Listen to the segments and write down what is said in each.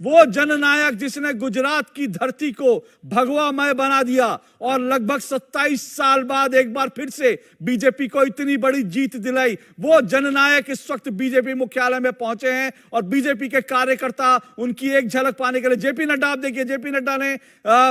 वो जननायक जिसने गुजरात की धरती को भगवामय बना दिया और लगभग 27 साल बाद एक बार फिर से बीजेपी को इतनी बड़ी जीत दिलाई, वो जननायक इस वक्त बीजेपी मुख्यालय में पहुंचे हैं और बीजेपी के कार्यकर्ता उनकी एक झलक पाने के लिए जेपी नड्डा, आप देखिए जेपी नड्डा ने,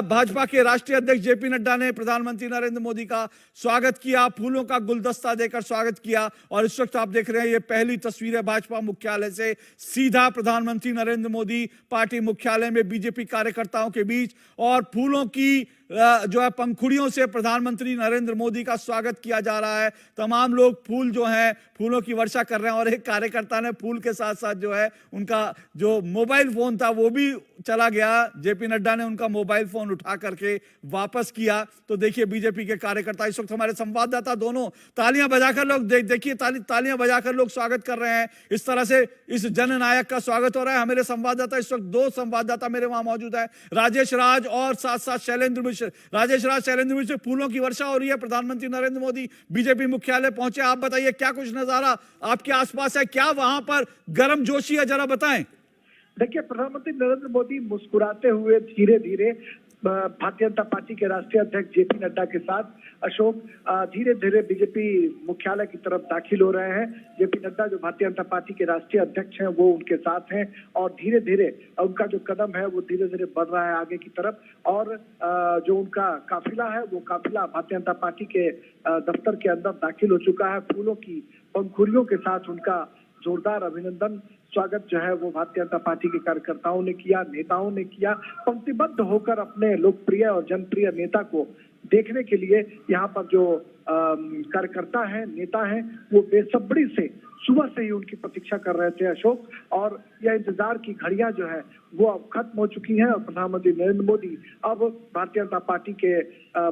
भाजपा के राष्ट्रीय अध्यक्ष जेपी नड्डा ने प्रधानमंत्री नरेंद्र मोदी का स्वागत किया, फूलों का गुलदस्ता देकर स्वागत किया। और इस वक्त आप देख रहे हैं ये पहली तस्वीर है भाजपा मुख्यालय से, सीधा प्रधानमंत्री नरेंद्र मोदी पार्टी मुख्यालय में बीजेपी कार्यकर्ताओं के बीच, और फूलों की जो है पंखुड़ियों से प्रधानमंत्री नरेंद्र मोदी का स्वागत किया जा रहा है। तमाम लोग फूल जो हैं, फूलों की वर्षा कर रहे हैं और एक कार्यकर्ता ने फूल के साथ साथ जो है उनका जो मोबाइल फोन था वो भी चला गया। जेपी नड्डा ने उनका मोबाइल फोन उठा करके वापस किया। तो देखिए बीजेपी के कार्यकर्ता, इस वक्त हमारे संवाददाता दोनों तालियां बजाकर लोग देखिए तालियां बजाकर लोग स्वागत कर रहे हैं। इस तरह से इस जननायक का स्वागत हो रहा है। हमारे संवाददाता, इस वक्त दो संवाददाता मेरे वहां मौजूद है, राजेश राज और साथ साथ शैलेंद्र मिश्र। राजेश राज, शैलेंद्र मिश्र, फूलों की वर्षा हो रही है, प्रधानमंत्री नरेंद्र मोदी बीजेपी मुख्यालय पहुंचे, आप बताइए क्या कुछ नजारा आपके आसपास है, क्या वहां पर गर्म जोशी है, जरा बताएं। देखिए, प्रधानमंत्री नरेंद्र मोदी मुस्कुराते हुए धीरे धीरे भारतीय जनता पार्टी के राष्ट्रीय अध्यक्ष जेपी नड्डा के साथ अशोक धीरे धीरे बीजेपी मुख्यालय की तरफ दाखिल हो रहे हैं। जेपी नड्डा जो भारतीय जनता पार्टी के राष्ट्रीय अध्यक्ष हैं वो उनके साथ हैं और धीरे धीरे उनका जो कदम है वो धीरे धीरे बढ़ रहा है आगे की तरफ। और जो उनका काफिला है वो काफिला भारतीय जनता पार्टी के दफ्तर के अंदर दाखिल हो चुका है। फूलों की पंखुड़ियों के साथ उनका जोरदार अभिनंदन स्वागत जो है वो भारतीय जनता पार्टी के कार्यकर्ताओं ने किया, नेताओं ने किया। पंक्तिबद्ध होकर अपने लोकप्रिय और जनप्रिय नेता को देखने के लिए यहाँ पर जो कार्यकर्ता हैं, नेता हैं, वो बेसब्री से सुबह से ही उनकी प्रतीक्षा कर रहे थे अशोक। और यह इंतजार की घड़ियां जो है वो अब खत्म हो चुकी हैं और प्रधानमंत्री नरेंद्र मोदी अब भारतीय जनता पार्टी के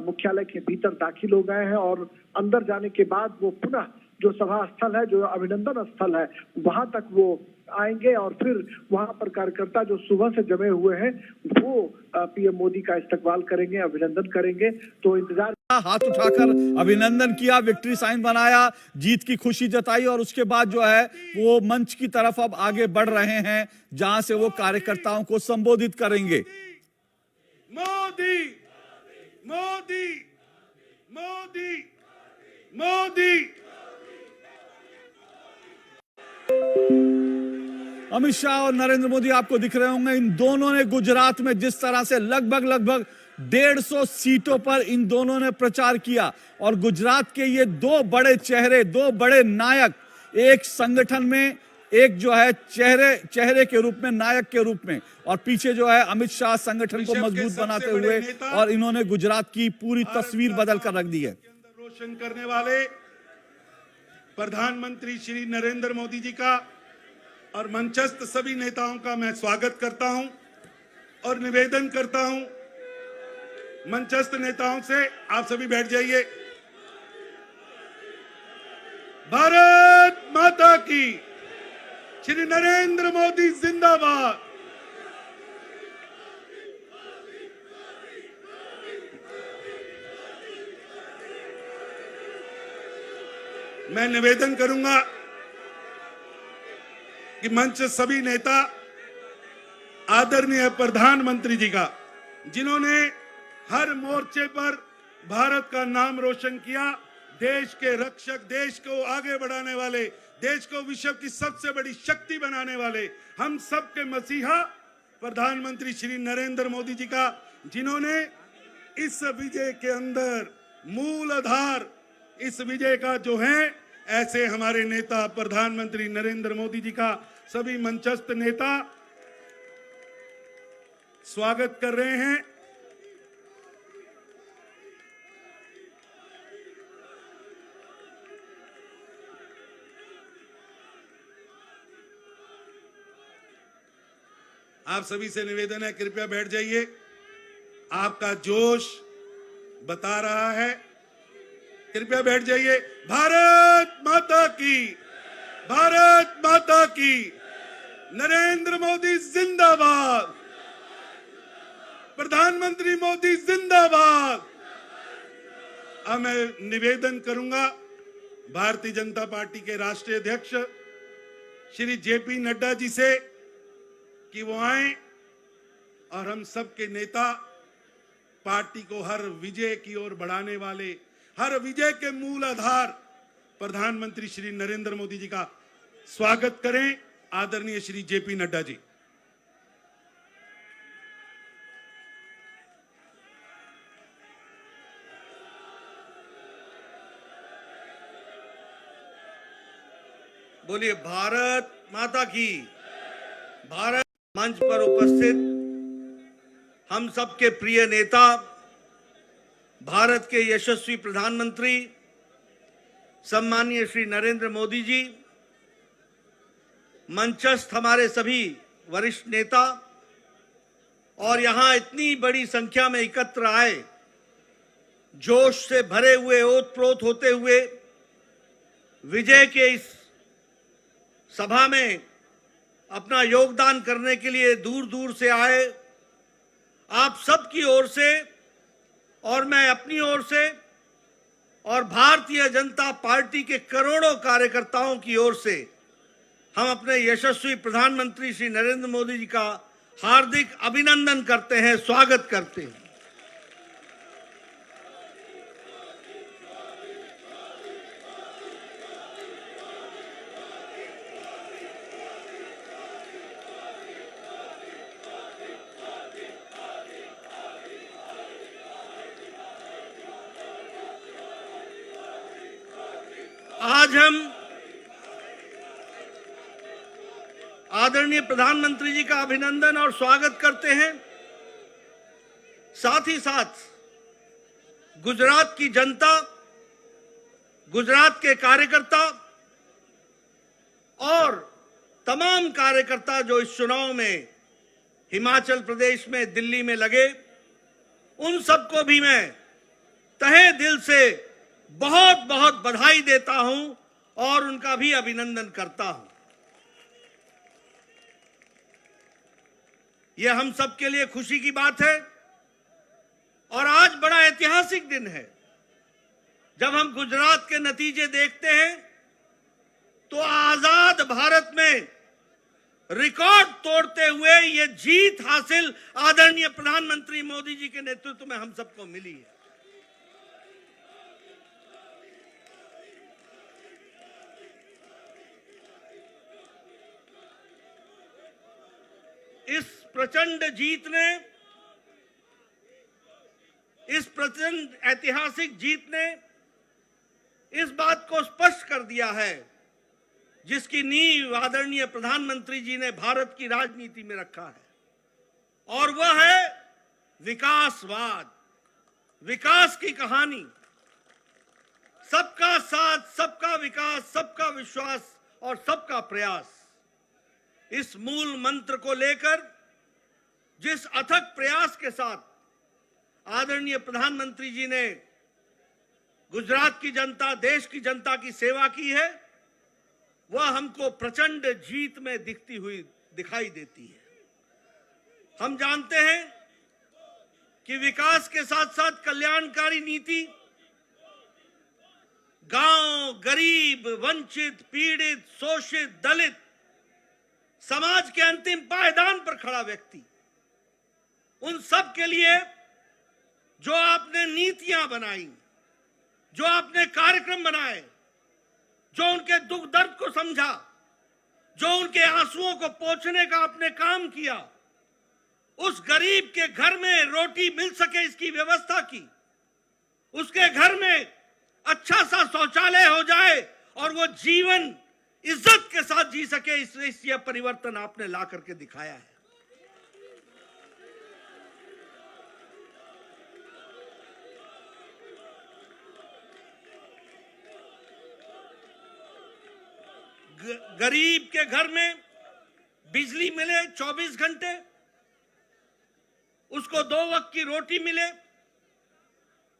मुख्यालय के भीतर दाखिल हो गए हैं। और अंदर जाने के बाद वो पुनः जो सभा स्थल है, जो अभिनंदन स्थल है, वहां तक वो आएंगे और फिर वहां पर कार्यकर्ता जो सुबह से जमे हुए हैं वो पीएम मोदी का इस्तकबाल करेंगे, अभिनंदन करेंगे। तो इंतजार, हाथ उठाकर अभिनंदन किया, विक्ट्री साइन बनाया, जीत की खुशी जताई और उसके बाद जो है वो मंच की तरफ अब आगे बढ़ रहे हैं जहां से वो कार्यकर्ताओं को संबोधित करेंगे। मोदी मोदी मोदी मोदी। अमित शाह और नरेंद्र मोदी आपको दिख रहे होंगे। इन दोनों ने गुजरात में जिस तरह से लगभग 150 सीटों पर इन दोनों ने प्रचार किया और गुजरात के ये दो बड़े चेहरे, दो बड़े नायक, एक संगठन में, एक जो है चेहरे के रूप में, नायक के रूप में, और पीछे जो है अमित शाह संगठन को मजबूत बनाते हुए, और इन्होंने गुजरात की पूरी तस्वीर बदल कर रख दी है। रोशन करने वाले प्रधानमंत्री श्री नरेंद्र मोदी जी का और मंचस्थ सभी नेताओं का मैं स्वागत करता हूं और निवेदन करता हूं मंचस्थ नेताओं से, आप सभी बैठ जाइए। भारत माता की, श्री नरेंद्र मोदी जिंदाबाद। मैं निवेदन करूंगा कि मंच सभी नेता आदरणीय प्रधानमंत्री जी का, जिन्होंने हर मोर्चे पर भारत का नाम रोशन किया, देश के रक्षक, देश को आगे बढ़ाने वाले, देश को विश्व की सबसे बड़ी शक्ति बनाने वाले, हम सबके मसीहा प्रधानमंत्री श्री नरेंद्र मोदी जी का, जिन्होंने इस विजय के अंदर मूल आधार, इस विजय का जो है, ऐसे हमारे नेता प्रधानमंत्री नरेंद्र मोदी जी का सभी मंचस्थ नेता स्वागत कर रहे हैं। आप सभी से निवेदन है, कृपया बैठ जाइए। आपका जोश बता रहा है, कृपया बैठ जाइए। भारत माता की, भारत माता की, नरेंद्र मोदी जिंदाबाद, प्रधानमंत्री मोदी जिंदाबाद। अब मैं निवेदन करूंगा भारतीय जनता पार्टी के राष्ट्रीय अध्यक्ष श्री जेपी नड्डा जी से कि वो आए और हम सबके नेता पार्टी को हर विजय की ओर बढ़ाने वाले, हर विजय के मूल आधार प्रधानमंत्री श्री नरेंद्र मोदी जी का स्वागत करें। आदरणीय श्री जेपी नड्डा जी। बोलिए भारत माता की। भारत मंच पर उपस्थित हम सबके प्रिय नेता, भारत के यशस्वी प्रधानमंत्री सम्माननीय श्री नरेंद्र मोदी जी, मंचस्थ हमारे सभी वरिष्ठ नेता और यहां इतनी बड़ी संख्या में एकत्र आए, जोश से भरे हुए, ओतप्रोत होते हुए विजय के इस सभा में अपना योगदान करने के लिए दूर दूर से आए, आप सबकी ओर से और मैं अपनी ओर से और भारतीय जनता पार्टी के करोड़ों कार्यकर्ताओं की ओर से हम अपने यशस्वी प्रधानमंत्री श्री नरेंद्र मोदी जी का हार्दिक अभिनंदन करते हैं, स्वागत करते हैं। आज हम आदरणीय प्रधानमंत्री जी का अभिनंदन और स्वागत करते हैं। साथ ही साथ गुजरात की जनता, गुजरात के कार्यकर्ता और तमाम कार्यकर्ता जो इस चुनाव में हिमाचल प्रदेश में, दिल्ली में लगे, उन सबको भी मैं तहे दिल से बहुत बहुत बधाई देता हूं और उनका भी अभिनंदन करता हूं। यह हम सबके लिए खुशी की बात है और आज बड़ा ऐतिहासिक दिन है। जब हम गुजरात के नतीजे देखते हैं तो आजाद भारत में रिकॉर्ड तोड़ते हुए ये जीत हासिल आदरणीय प्रधानमंत्री मोदी जी के नेतृत्व में हम सबको मिली है। इस प्रचंड ऐतिहासिक जीत ने इस बात को स्पष्ट कर दिया है जिसकी नींव आदरणीय प्रधानमंत्री जी ने भारत की राजनीति में रखा है, और वह है विकासवाद, विकास की कहानी। सबका साथ, सबका विकास, सबका विश्वास और सबका प्रयास, इस मूल मंत्र को लेकर जिस अथक प्रयास के साथ आदरणीय प्रधानमंत्री जी ने गुजरात की जनता, देश की जनता की सेवा की है, वह हमको प्रचंड जीत में दिखती हुई दिखाई देती है। हम जानते हैं कि विकास के साथ साथ कल्याणकारी नीति गांव, गरीब, वंचित, पीड़ित, शोषित, दलित, समाज के अंतिम पायदान पर खड़ा व्यक्ति, उन सब के लिए जो आपने नीतियां बनाई, जो आपने कार्यक्रम बनाए, जो उनके दुख दर्द को समझा, जो उनके आंसुओं को पोंछने का आपने काम किया, उस गरीब के घर में रोटी मिल सके इसकी व्यवस्था की, उसके घर में अच्छा सा शौचालय हो जाए और वो जीवन इज्जत के साथ जी सके, इस यह परिवर्तन आपने ला करके दिखाया है। गरीब के घर में बिजली मिले 24 घंटे, उसको 2 वक्त की रोटी मिले,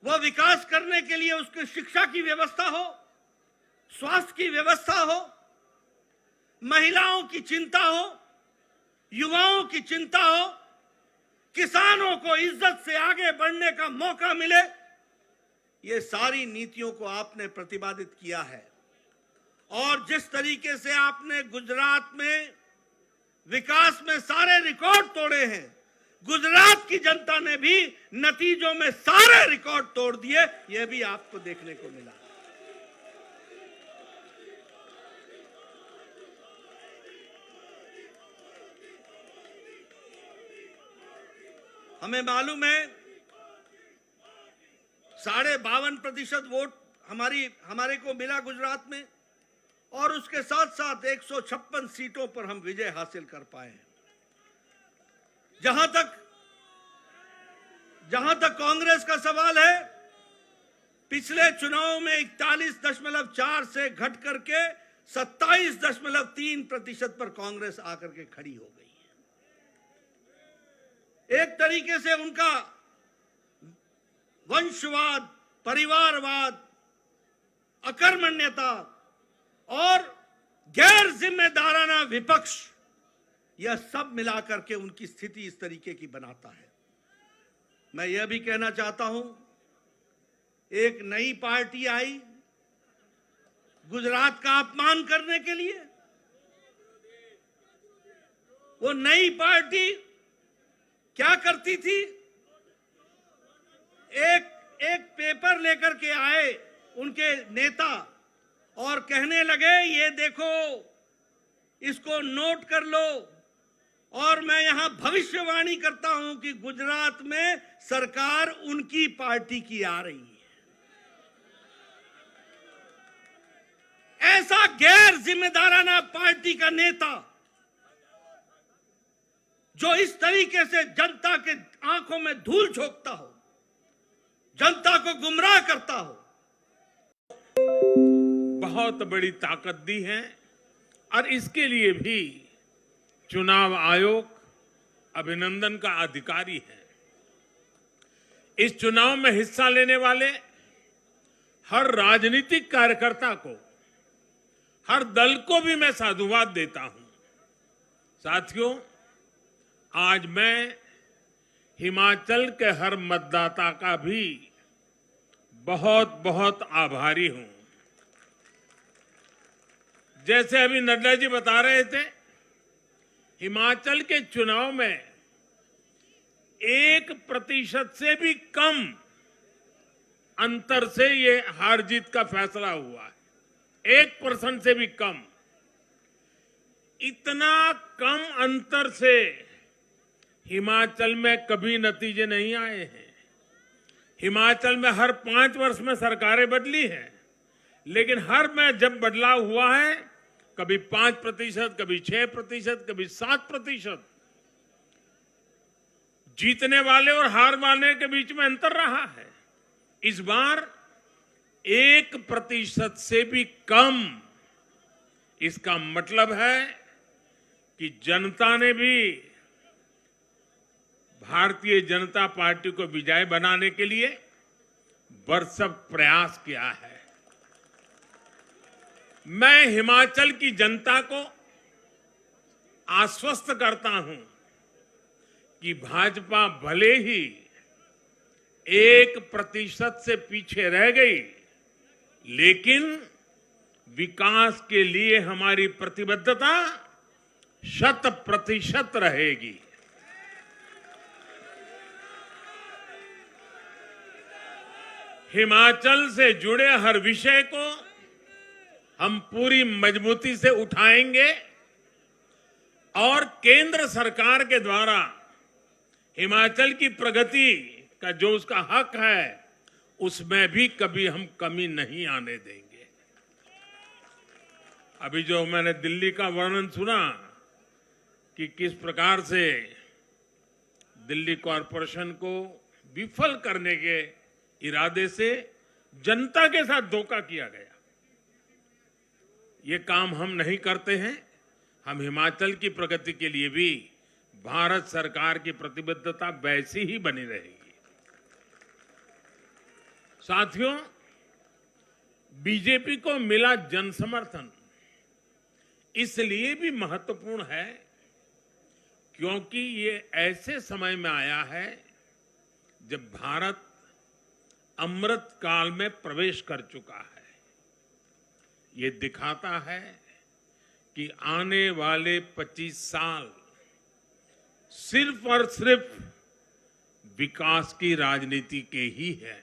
वह विकास करने के लिए उसकी शिक्षा की व्यवस्था हो, स्वास्थ्य की व्यवस्था हो, महिलाओं की चिंता हो, युवाओं की चिंता हो, किसानों को इज्जत से आगे बढ़ने का मौका मिले, ये सारी नीतियों को आपने प्रतिपादित किया है। और जिस तरीके से आपने गुजरात में विकास में सारे रिकॉर्ड तोड़े हैं, गुजरात की जनता ने भी नतीजों में सारे रिकॉर्ड तोड़ दिए। यह भी आपको देखने को मिला। हमें मालूम है 52.5% वोट हमारे को मिला गुजरात में, और उसके साथ साथ 156 सीटों पर हम विजय हासिल कर पाए हैं। जहां तक कांग्रेस का सवाल है, पिछले चुनाव में 41.4 से घट करके 27.3% पर कांग्रेस आकर के खड़ी हो गई है। एक तरीके से उनका वंशवाद, परिवारवाद, अकर्मण्यता और गैर जिम्मेदाराना विपक्ष, यह सब मिलाकर के उनकी स्थिति इस तरीके की बनाता है। मैं यह भी कहना चाहता हूं, एक नई पार्टी आई गुजरात का अपमान करने के लिए। वो नई पार्टी क्या करती थी? एक पेपर लेकर के आए उनके नेता और कहने लगे, ये देखो, इसको नोट कर लो, और मैं यहां भविष्यवाणी करता हूं कि गुजरात में सरकार उनकी पार्टी की आ रही है। ऐसा गैर जिम्मेदाराना पार्टी का नेता जो इस तरीके से जनता के आंखों में धूल झोंकता हो, जनता को गुमराह करता हो, बहुत बड़ी ताकत दी है। और इसके लिए भी चुनाव आयोग अभिनंदन का अधिकारी है। इस चुनाव में हिस्सा लेने वाले हर राजनीतिक कार्यकर्ता को, हर दल को भी मैं साधुवाद देता हूं। साथियों, आज मैं हिमाचल के हर मतदाता का भी बहुत बहुत आभारी हूं। जैसे अभी नड्डा जी बता रहे थे, हिमाचल के चुनाव में 1% से भी कम अंतर से ये हार जीत का फैसला हुआ है। 1% से भी कम। इतना कम अंतर से हिमाचल में कभी नतीजे नहीं आए हैं। हिमाचल में हर 5 वर्ष में सरकारें बदली हैं, लेकिन हर में जब बदलाव हुआ है, कभी 5%, कभी 6%, कभी 7%। जीतने वाले और हार वाले के बीच में अंतर रहा है। इस बार 1% से भी कम। इसका मतलब है कि जनता ने भी भारतीय जनता पार्टी को विजय बनाने के लिए भरसक प्रयास किया है। मैं हिमाचल की जनता को आश्वस्त करता हूं कि भाजपा भले ही 1% से पीछे रह गई, लेकिन विकास के लिए हमारी प्रतिबद्धता 100% रहेगी। हिमाचल से जुड़े हर विषय को हम पूरी मजबूती से उठाएंगे और केंद्र सरकार के द्वारा हिमाचल की प्रगति का जो उसका हक है, उसमें भी कभी हम कमी नहीं आने देंगे। अभी जो मैंने दिल्ली का वर्णन सुना कि किस प्रकार से दिल्ली कॉरपोरेशन को विफल करने के इरादे से जनता के साथ धोखा किया गया, ये काम हम नहीं करते हैं। हम हिमाचल की प्रगति के लिए भी भारत सरकार की प्रतिबद्धता वैसी ही बनी रहेगी। साथियों, बीजेपी को मिला जन समर्थन इसलिए भी महत्वपूर्ण है क्योंकि ये ऐसे समय में आया है जब भारत अमृत काल में प्रवेश कर चुका है। ये दिखाता है कि आने वाले 25 साल सिर्फ और सिर्फ विकास की राजनीति के ही है।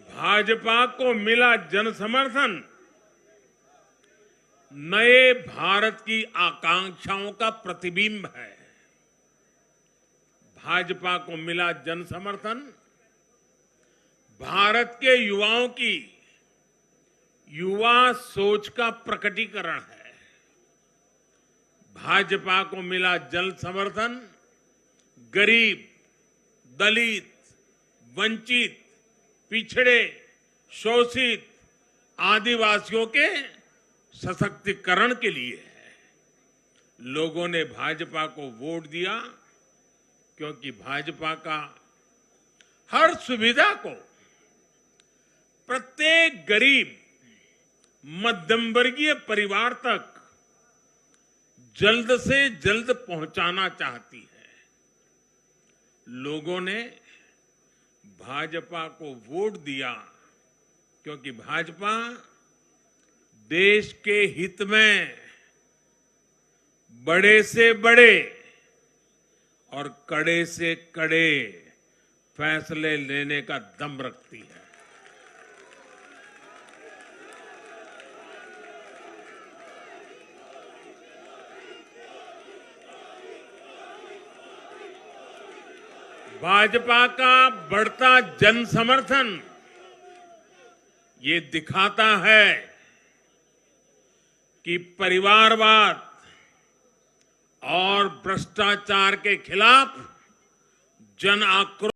भाजपा को मिला जन समर्थन नए भारत की आकांक्षाओं का प्रतिबिंब है। भाजपा को मिला जन समर्थन भारत के युवाओं की युवा सोच का प्रकटीकरण है। भाजपा को मिला जन समर्थन गरीब, दलित, वंचित, पिछड़े, शोषित, आदिवासियों के सशक्तिकरण के लिए है। लोगों ने भाजपा को वोट दिया क्योंकि भाजपा का हर सुविधा को प्रत्येक गरीब, मध्यम वर्गीय परिवार तक जल्द से जल्द पहुंचाना चाहती है। लोगों ने भाजपा को वोट दिया क्योंकि भाजपा देश के हित में बड़े से बड़े और कड़े से कड़े फैसले लेने का दम रखती है। भाजपा का बढ़ता जन समर्थन ये दिखाता है कि परिवारवाद और भ्रष्टाचार के खिलाफ जन आक्रोश